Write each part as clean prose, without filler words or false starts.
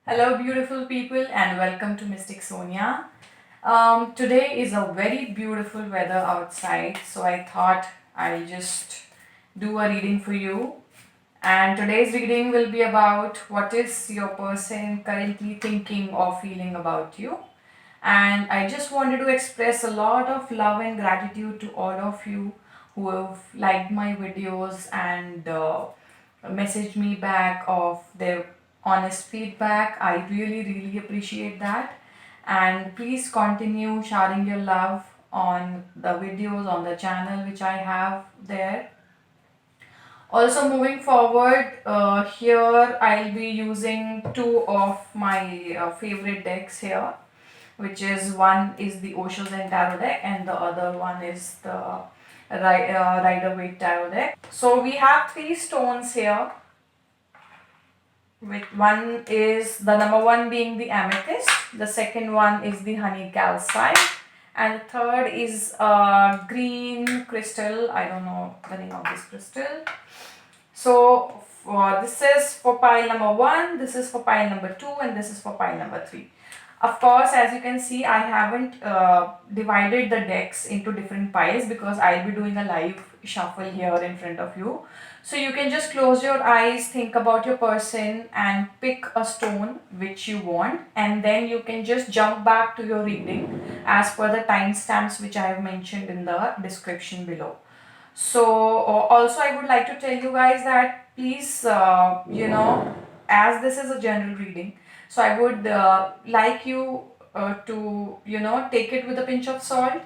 Hello, beautiful people, and welcome to Mystic Sonia. Today is a very beautiful weather outside, so I thought I'll just do a reading for you. And today's reading will be about what is your person currently thinking or feeling about you. And I just wanted to express a lot of love and gratitude to all of you who have liked my videos and messaged me back of their honest feedback. I really appreciate that. And please continue sharing your love on the videos on the channel which I have there. Also, moving forward, here I'll be using two of my favorite decks here, which is one is the Osho Zen Tarot deck and the other one is the Rider Waite Tarot deck. So we have three stones here. With one is the number one being the amethyst, the second one is the honey calcite, and the third is green crystal. I don't know the name of this crystal. So this is for pile number one, this is for pile number two, and this is for pile number three. Of course, as you can see, I haven't divided the decks into different piles because I'll be doing a live shuffle here in front of you. So you can just close your eyes, think about your person and pick a stone which you want, and then you can just jump back to your reading as per the timestamps which I have mentioned in the description below. So also I would like to tell you guys that please, as this is a general reading, so I would like you to, take it with a pinch of salt.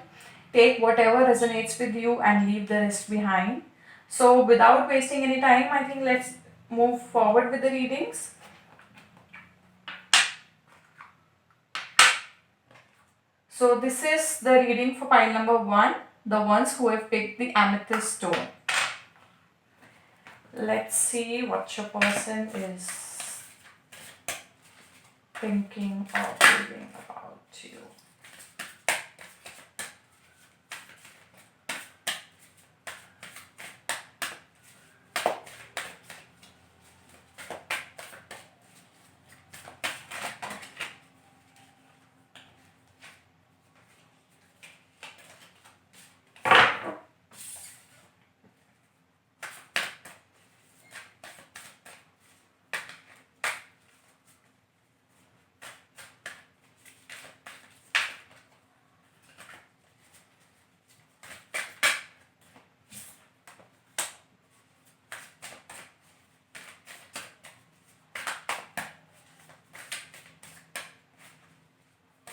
Take whatever resonates with you and leave the rest behind. So without wasting any time, I think let's move forward with the readings. So this is the reading for pile number one, the ones who have picked the amethyst stone. Let's see what your person is thinking or feeling about you.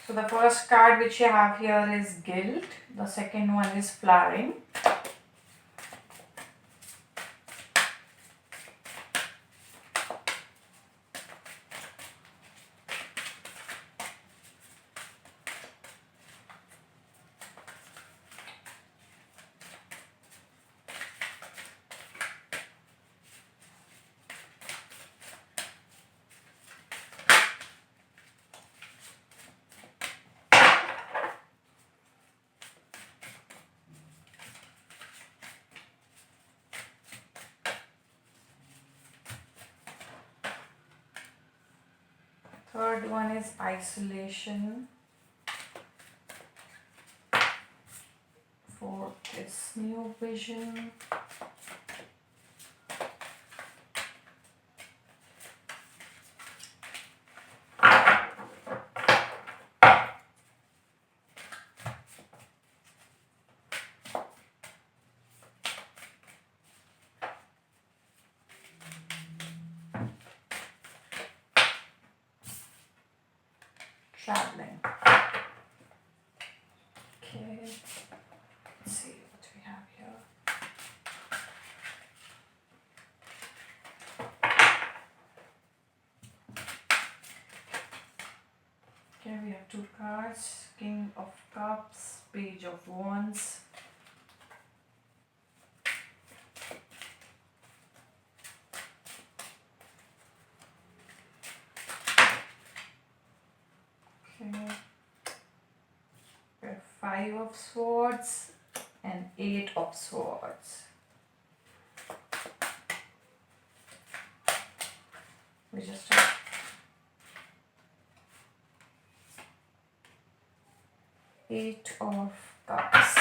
So the first card which you have here is guilt. The second one is flowering. Third one is isolation. Fourth is new vision. Traveling. Okay, let's see what we have here. Okay, we have two cards, King of Cups, Page of Wands. Okay. We have Five of Swords and Eight of Swords. We just have Eight of Cups.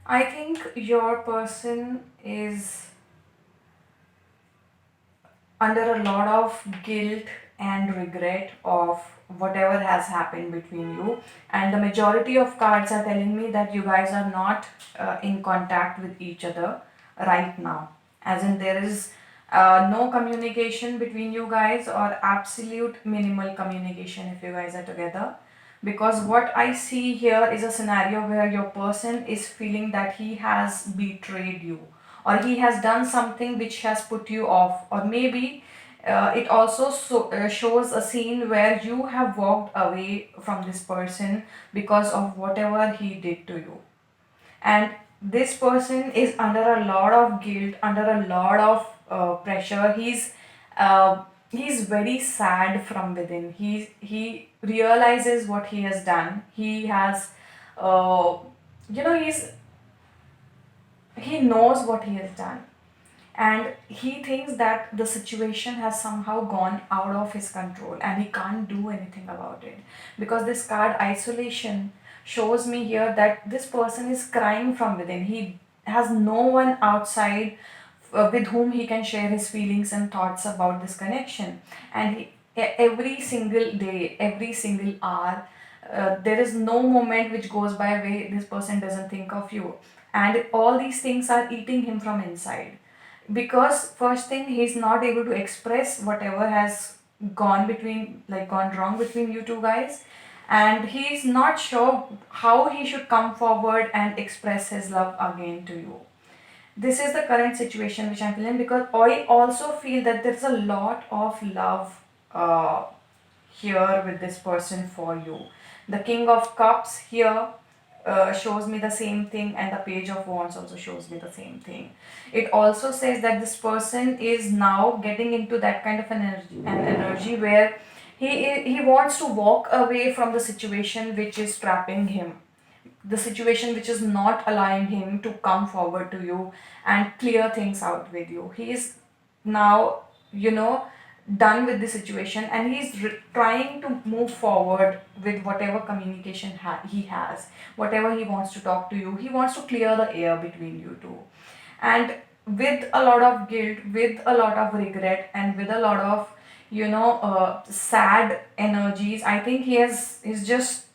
I think your person is under a lot of guilt and regret of whatever has happened between you, and the majority of cards are telling me that you guys are not in contact with each other right now, as in there is no communication between you guys, or absolute minimal communication if you guys are together. Because what I see here is a scenario where your person is feeling that he has betrayed you, or he has done something which has put you off, or maybe it also shows a scene where you have walked away from this person because of whatever he did to you. And this person is under a lot of guilt, under a lot of pressure. He's very sad from within. He realizes what he has done. He has uh, he knows what he has done, and he thinks that the situation has somehow gone out of his control and he can't do anything about it. Because this card isolation shows me here that this person is crying from within. He has no one outside with whom he can share his feelings and thoughts about this connection. And every single day, every single hour, there is no moment which goes by where this person doesn't think of you, and all these things are eating him from inside. Because first thing, he's not able to express whatever has gone wrong between you two guys, and he's not sure how he should come forward and express his love again to you. This is the current situation which I'm feeling, because I also feel that there's a lot of love uh, here with this person for you. The King of Cups here shows me the same thing, and the Page of Wands also shows me the same thing. It also says that this person is now getting into that kind of an energy where he wants to walk away from the situation which is trapping him, the situation which is not allowing him to come forward to you and clear things out with you. He is now, you know, done with the situation, and he's trying to move forward with whatever communication he has, whatever he wants to talk to you. He wants to clear the air between you two. And with a lot of guilt, with a lot of regret, and with a lot of, sad energies, I think he's just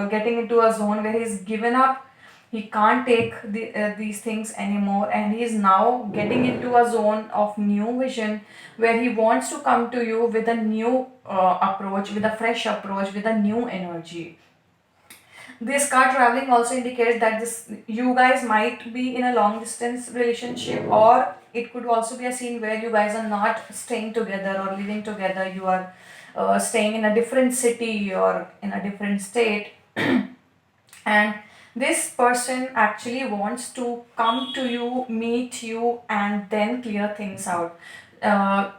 getting into a zone where he's given up. He can't take these things anymore, and he is now getting into a zone of new vision where he wants to come to you with a new approach, with a fresh approach, with a new energy. This card traveling also indicates that this you guys might be in a long distance relationship, or it could also be a scene where you guys are not staying together or living together. You are staying in a different city or in a different state. And this person actually wants to come to you, meet you, and then clear things out.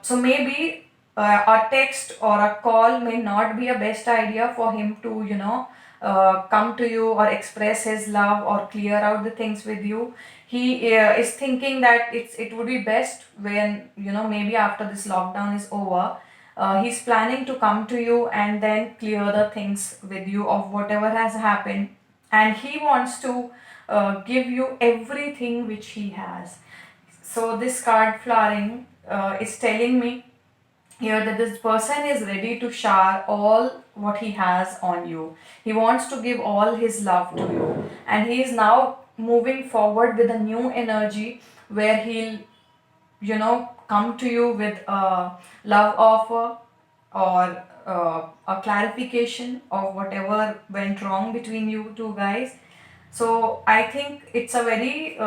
So maybe a text or a call may not be a best idea for him to, come to you or express his love or clear out the things with you. He is thinking that it would be best when, maybe after this lockdown is over, he's planning to come to you and then clear the things with you of whatever has happened, and he wants to give you everything which he has. So this card flowering is telling me here that this person is ready to shower all what he has on you. He wants to give all his love to you, and he is now moving forward with a new energy where he'll, come to you with a love offer, or a clarification of whatever went wrong between you two guys. So I think it's a very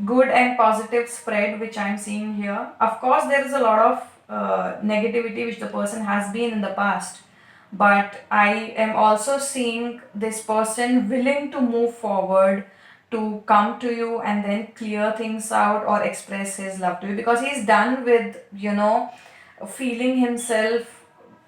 good and positive spread which I'm seeing here. Of course, there is a lot of negativity which the person has been in the past, but I am also seeing this person willing to move forward, to come to you and then clear things out or express his love to you, because he's done with, feeling himself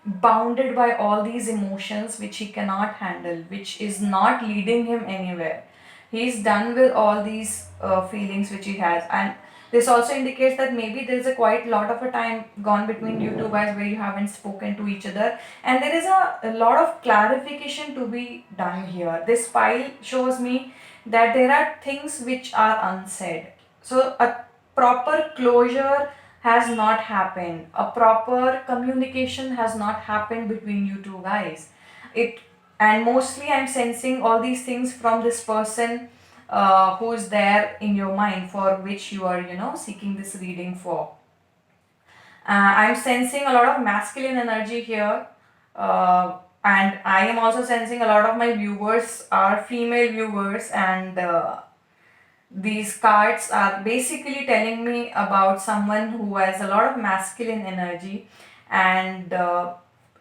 bounded by all these emotions which he cannot handle, which is not leading him anywhere. He's done with all these feelings which he has, and This also indicates that maybe there is a quite lot of a time gone between you two guys where you haven't spoken to each other, and there is a lot of clarification to be done here. This pile shows me that there are things which are unsaid. So a proper closure has not happened. A proper communication has not happened between you two guys. It and mostly I'm sensing all these things from this person who is there in your mind, for which you are seeking this reading for. I'm sensing a lot of masculine energy here, and I am also sensing a lot of my viewers are female viewers, and these cards are basically telling me about someone who has a lot of masculine energy, and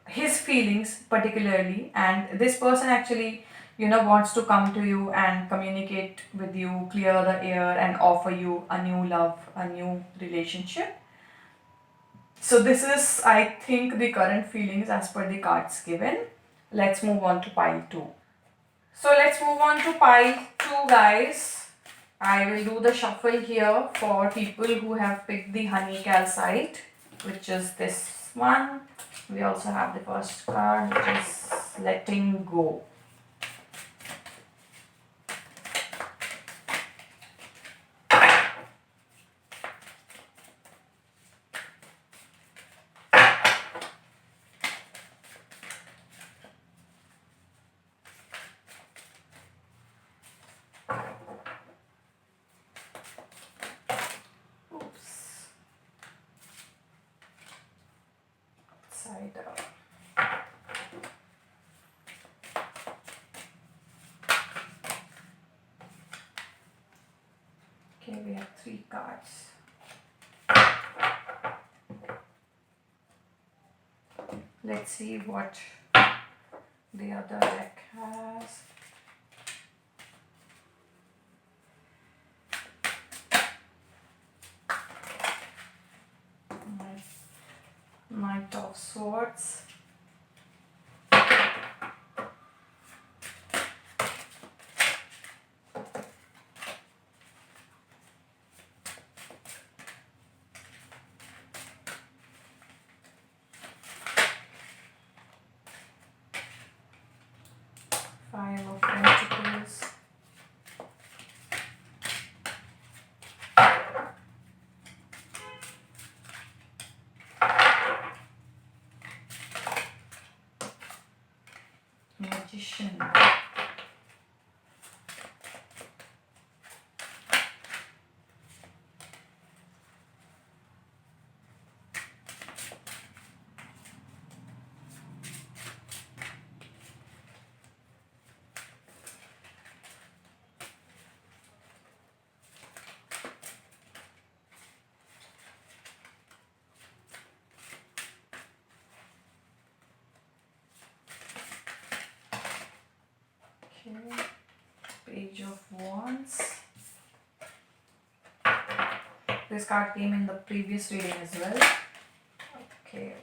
his feelings particularly, and this person actually wants to come to you and communicate with you, clear the air, and offer you a new love, a new relationship. So this is, I think, the current feelings as per the cards given. Let's move on to pile 2. So let's move on to pile 2, guys. I will do the shuffle here for people who have picked the honey calcite, which is this one. We also have the first card, which is letting go. Oops. Upside down. Okay, we have 3 cards. Let's see what the other deck has. Knight of Swords. Five of Pentacles. Magician. Okay. Page of Wands. This card came in the previous reading as well. Okay.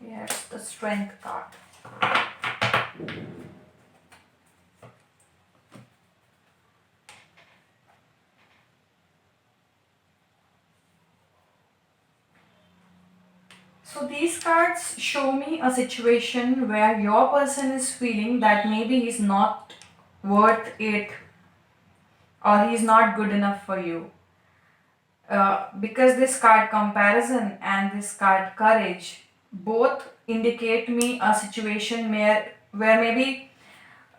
Yes, the Strength card. So these cards show me a situation where your person is feeling that maybe he's not worth it, or he's not good enough for you. Because this card Comparison and this card Courage both indicate me a situation where maybe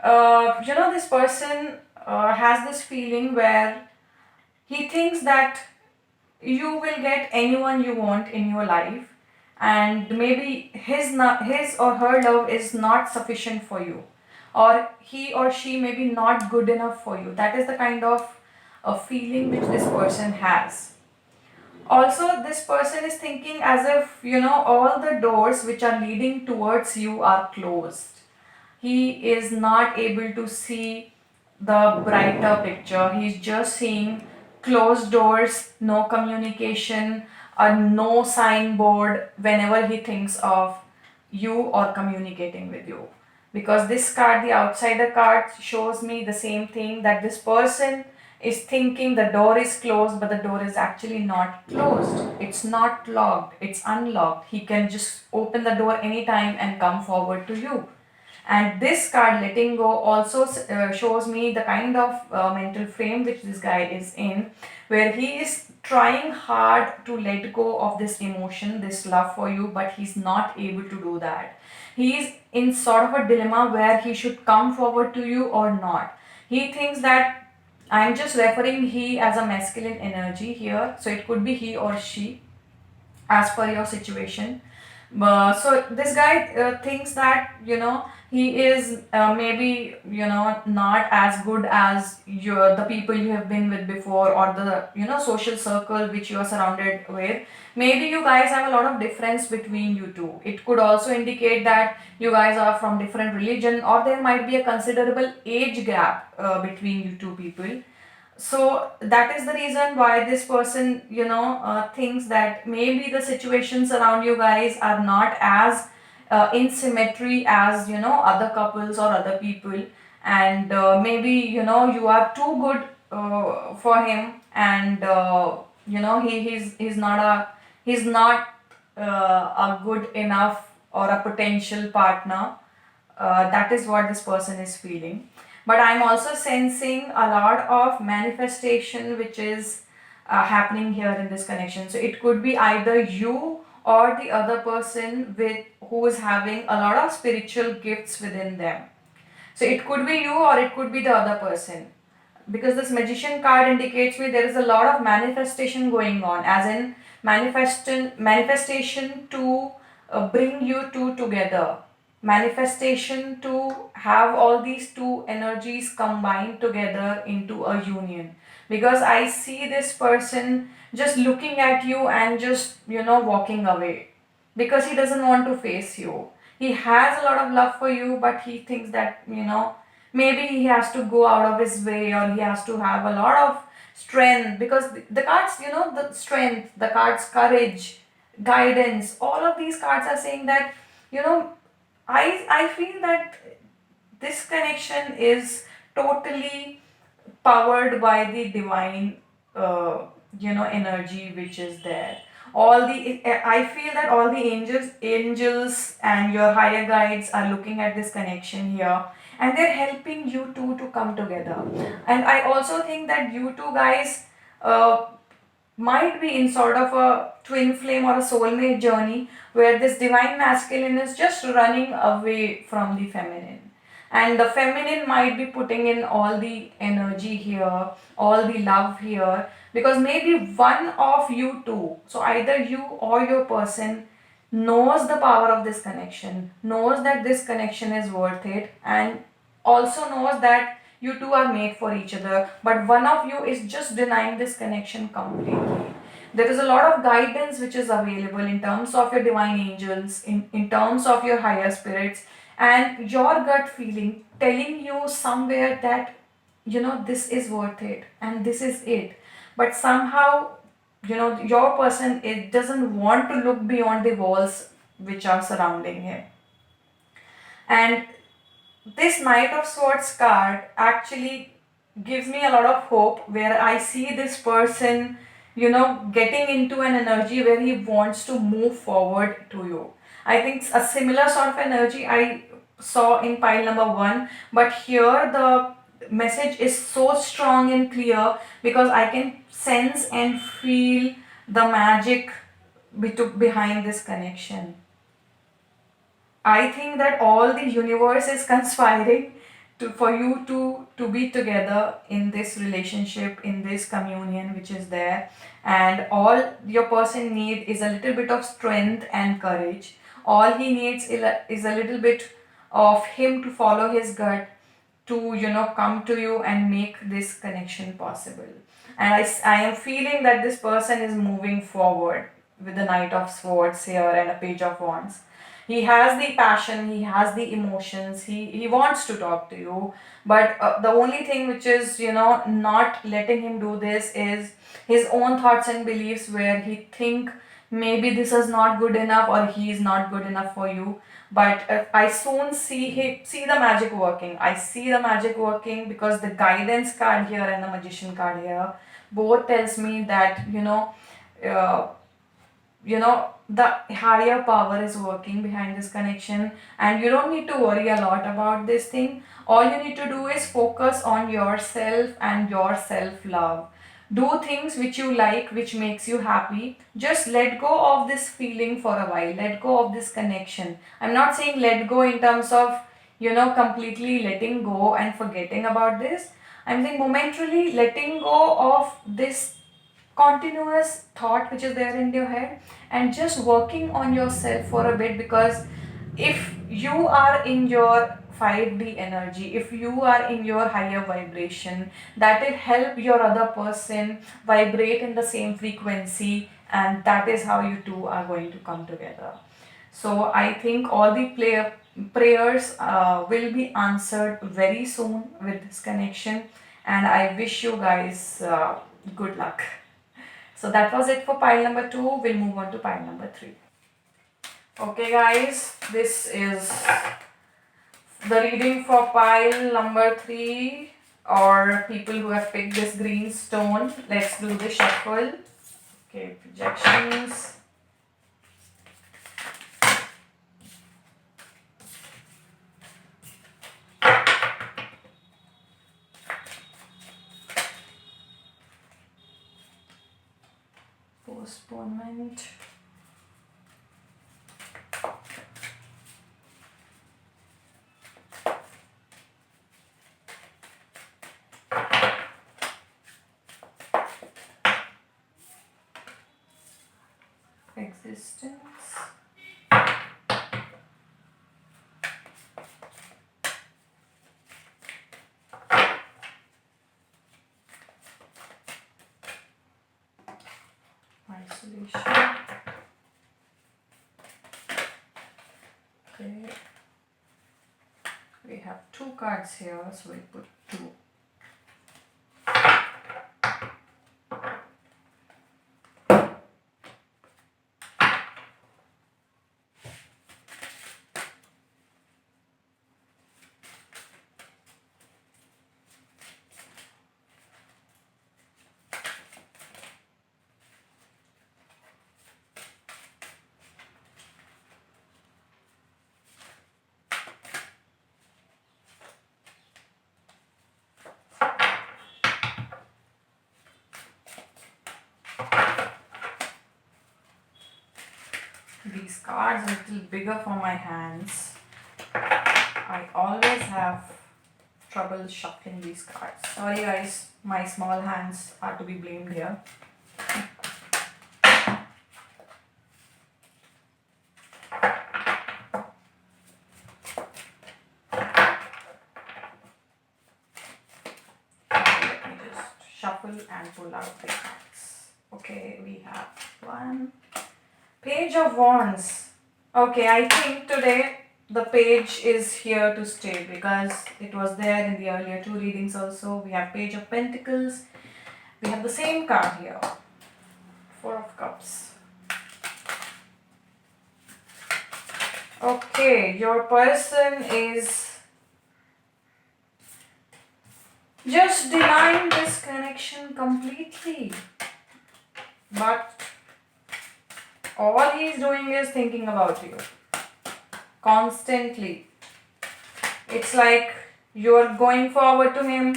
this person has this feeling where he thinks that you will get anyone you want in your life, and maybe his or her love is not sufficient for you, or he or she may be not good enough for you. That is the kind of a feeling which this person has. Also, this person is thinking as if, all the doors which are leading towards you are closed. He is not able to see the brighter picture. He's just seeing closed doors, no communication, a no signboard whenever he thinks of you or communicating with you. Because this card, the outsider card, shows me the same thing, that this person is thinking the door is closed, but the door is actually not closed. It's not locked, it's unlocked. He can just open the door anytime and come forward to you. And this card, letting go, also shows me the kind of mental frame which this guy is in, where he is trying hard to let go of this emotion, this love for you, but he's not able to do that. He is in sort of a dilemma where he should come forward to you or not. He thinks that I'm just referring he as a masculine energy here, so it could be he or she as per your situation. So this guy thinks that he is maybe not as good as the people you have been with before, or the social circle which you are surrounded with. Maybe you guys have a lot of difference between you two. It could also indicate that you guys are from different religion, or there might be a considerable age gap between you two people. So that is the reason why this person thinks that maybe the situations around you guys are not as in symmetry as other couples or other people. And maybe you are too good for him, and he's not a good enough or a potential partner. That is what this person is feeling. But I'm also sensing a lot of manifestation which is happening here in this connection. So it could be either you or the other person with who is having a lot of spiritual gifts within them. So it could be you or it could be the other person, because this magician card indicates me there is a lot of manifestation going on, as in manifestation to bring you two together, manifestation to have all these two energies combined together into a union. Because I see this person just looking at you and just walking away, because he doesn't want to face you. He has a lot of love for you, but he thinks that maybe he has to go out of his way, or he has to have a lot of strength, because the cards, the strength, the cards courage, guidance, all of these cards are saying that you know I feel that this connection is totally powered by the divine energy which is there. All the I feel that all the angels and your higher guides are looking at this connection here, and they're helping you two to come together. And I also think that you two guys uh, might be in sort of a twin flame or a soulmate journey, where this divine masculine is just running away from the feminine, and the feminine might be putting in all the energy here, all the love here, because maybe one of you two, so either you or your person, knows the power of this connection, knows that this connection is worth it, and also knows that you two are made for each other, but one of you is just denying this connection completely. There is a lot of guidance which is available in terms of your divine angels, in terms of your higher spirits, and your gut feeling telling you somewhere that this is worth it and this is it. But somehow your person, it doesn't want to look beyond the walls which are surrounding him. And this Knight of Swords card actually gives me a lot of hope, where I see this person, getting into an energy where he wants to move forward to you. I think a similar sort of energy I saw in pile number one, but here the message is so strong and clear, because I can sense and feel the magic behind this connection. I think that all the universe is conspiring for you to be together in this relationship, in this communion which is there. And all your person need is a little bit of strength and courage. All he needs is a little bit of him to follow his gut, to come to you and make this connection possible. And I am feeling that this person is moving forward with the Knight of Swords here and a Page of Wands. He has the passion, he has the emotions, he wants to talk to you, but the only thing which is not letting him do this is his own thoughts and beliefs, where he think maybe this is not good enough or he is not good enough for you. But I soon see the magic working. I see the magic working because the guidance card here and the magician card here both tells me that uh, the higher power is working behind this connection, and you don't need to worry a lot about this thing. All you need to do is focus on yourself and your self love. Do things which you like, which makes you happy. Just let go of this feeling for a while, let go of this connection. I'm not saying let go in terms of completely letting go and forgetting about this. I'm saying momentarily letting go of this continuous thought which is there in your head, and just working on yourself for a bit. Because if you are in your 5D energy, if you are in your higher vibration, that will help your other person vibrate in the same frequency, and that is how you two are going to come together. So I think all the prayers will be answered very soon with this connection, and I wish you guys good luck. So that was it for pile number 2. We'll move on to pile number 3. Okay guys, this is the reading for pile number 3, or people who have picked this green stone. Let's do the shuffle. Okay, projections. Postponement. Existence. Isolation. Okay. We have 2 cards here, so we put 2. These cards are a little bigger for my hands. I always have trouble shuffling these cards. Sorry guys, my small hands are to be blamed here. Let me just shuffle and pull out the cards. Okay, we have 1. Page of Wands. Okay, I think today the page is here to stay because it was there in the earlier 2 readings also. We have Page of Pentacles. We have the same card here. 4 of Cups. Okay, your person is just denying this connection completely. But all he is doing is thinking about you constantly. It's like you're going forward to him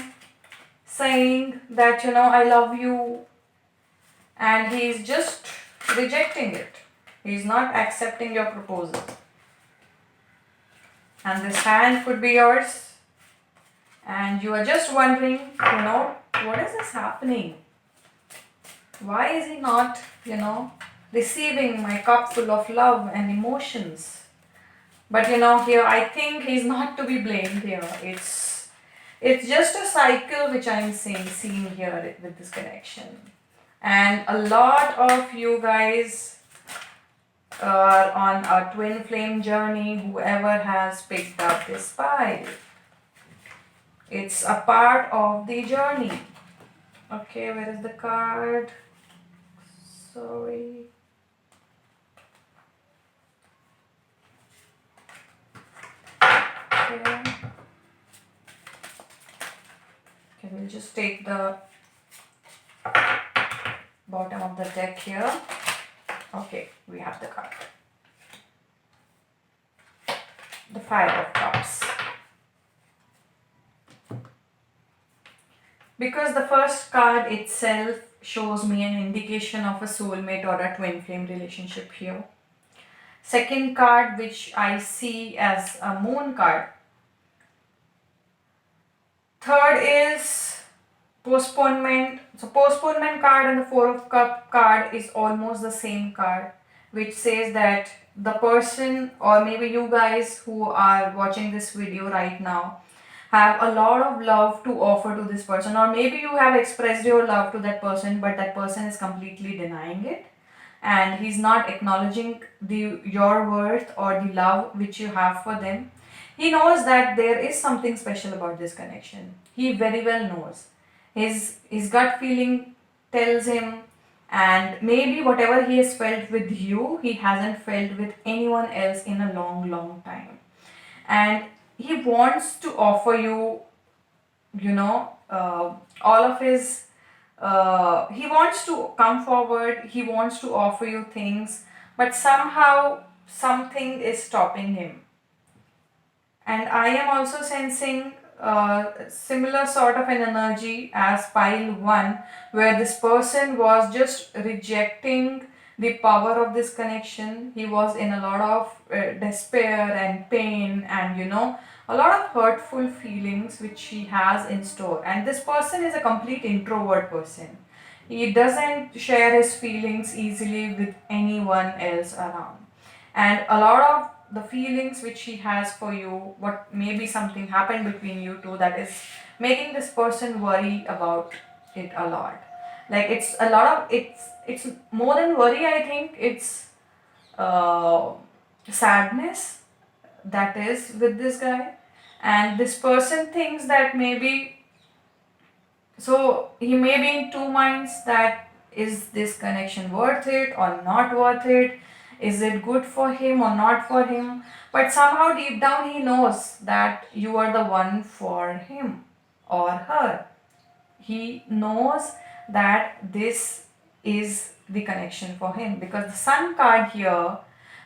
saying that I love you, and he's just rejecting it. He's not accepting your proposal. And this hand could be yours, and you are just wondering, what is this happening? Why is he not receiving my cup full of love and emotions? But here I think he's not to be blamed here. It's just a cycle which I'm seeing here with this connection. And a lot of you guys are on a twin flame journey, whoever has picked up this pile. It's a part of the journey. Okay, where is the card? Sorry. Okay. Okay, we'll just take the bottom of the deck here. Okay, we have the card. The Five of Cups. Because the first card itself shows me an indication of a soulmate or a twin flame relationship here. Second card, which I see as a moon card. Third is postponement. So postponement card and the Four of Cup card is almost the same card, which says that the person, or maybe you guys who are watching this video right now, have a lot of love to offer to this person, or maybe you have expressed your love to that person, but that person is completely denying it, and he's not acknowledging your worth or the love which you have for them. He knows that there is something special about this connection. He very well knows. His gut feeling tells him, and maybe whatever he has felt with you, he hasn't felt with anyone else in a long time. And he wants to offer you, all of his, he wants to come forward, he wants to offer you things, but somehow something is stopping him. And I am also sensing similar sort of an energy as pile 1, where this person was just rejecting the power of this connection. He was in a lot of despair and pain, and a lot of hurtful feelings which he has in store. And this person is a complete introvert person. He doesn't share his feelings easily with anyone else around. And a lot of the feelings which he has for you, what maybe something happened between you two, that is making this person worry about it a lot. Like it's a lot of, it's more than worry. I think it's sadness that is with this guy. And this person thinks that maybe, so he may be in two minds, that is this connection worth it or not worth it, is it good for him or not for him. But somehow deep down he knows that you are the one for him or her. He knows that this is the connection for him, because the Sun card here,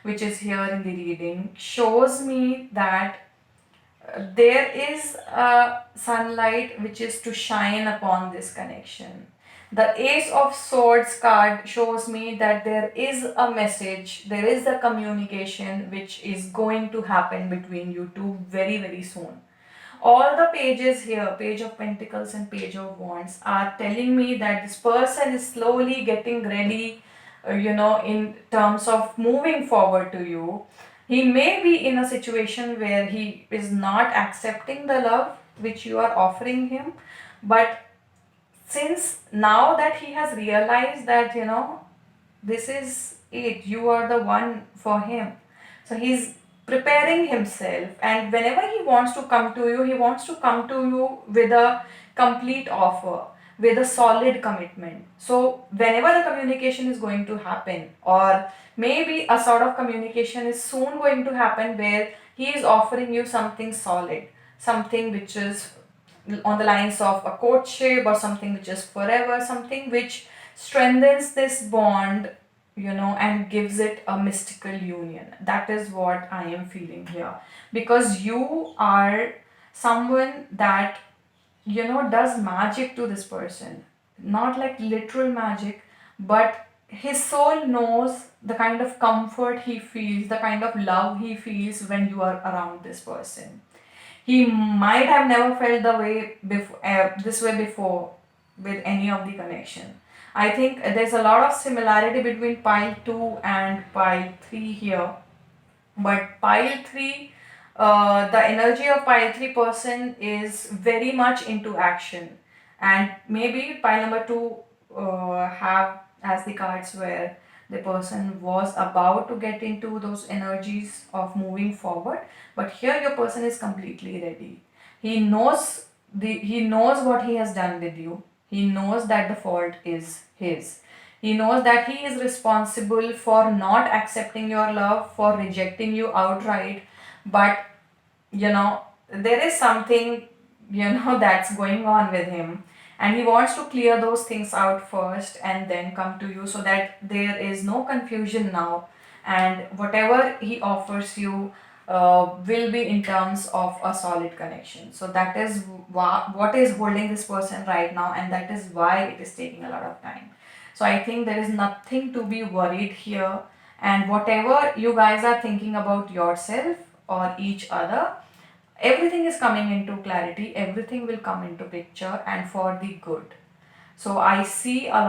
which is here in the reading, shows me that there is a sunlight which is to shine upon this connection. The Ace of Swords card shows me that there is a message, there is a communication which is going to happen between you two very soon. All the pages here, Page of Pentacles and Page of Wands, are telling me that this person is slowly getting ready, in terms of moving forward to you. He may be in a situation where he is not accepting the love which you are offering him, but since now that he has realized that, this is it, you are the one for him, so he's preparing himself, and whenever he wants to come to you, he wants to come to you with a complete offer, with a solid commitment. So whenever the communication is going to happen, or maybe a sort of communication is soon going to happen, where he is offering you something solid, something which is on the lines of a courtship, or something which is forever, something which strengthens this bond, and gives it a mystical union. That is what I am feeling here, because you are someone that, does magic to this person. Not like literal magic, but his soul knows the kind of comfort he feels, the kind of love he feels when you are around this person. He might have never felt the way before, this way before, with any of the connection. I think there's a lot of similarity between pile 2 and pile 3 here. But pile 3, the energy of pile 3 person is very much into action, and maybe pile number 2 have as the cards where the person was about to get into those energies of moving forward, but here your person is completely ready. He knows he knows what he has done with you. He knows that the fault is his. He knows that he is responsible for not accepting your love, for rejecting you outright. But you know, there is something, that's going on with him. And he wants to clear those things out first and then come to you, so that there is no confusion now. And whatever he offers you will be in terms of a solid connection. So that is what is holding this person right now, and that is why it is taking a lot of time. So I think there is nothing to be worried here. And whatever you guys are thinking about yourself or each other, everything is coming into clarity, everything will come into picture and for the good. So I see a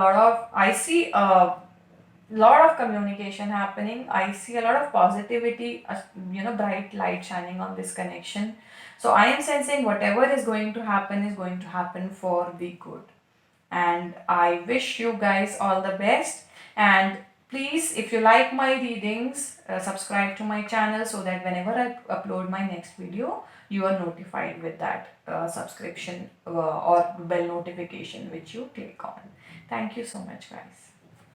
lot of communication happening. I see a lot of positivity, bright light shining on this connection. So I am sensing whatever is going to happen for the good. And I wish you guys all the best. And please, if you like my readings, subscribe to my channel, so that whenever I upload my next video, you are notified with that subscription or bell notification which you click on. Thank you so much, guys.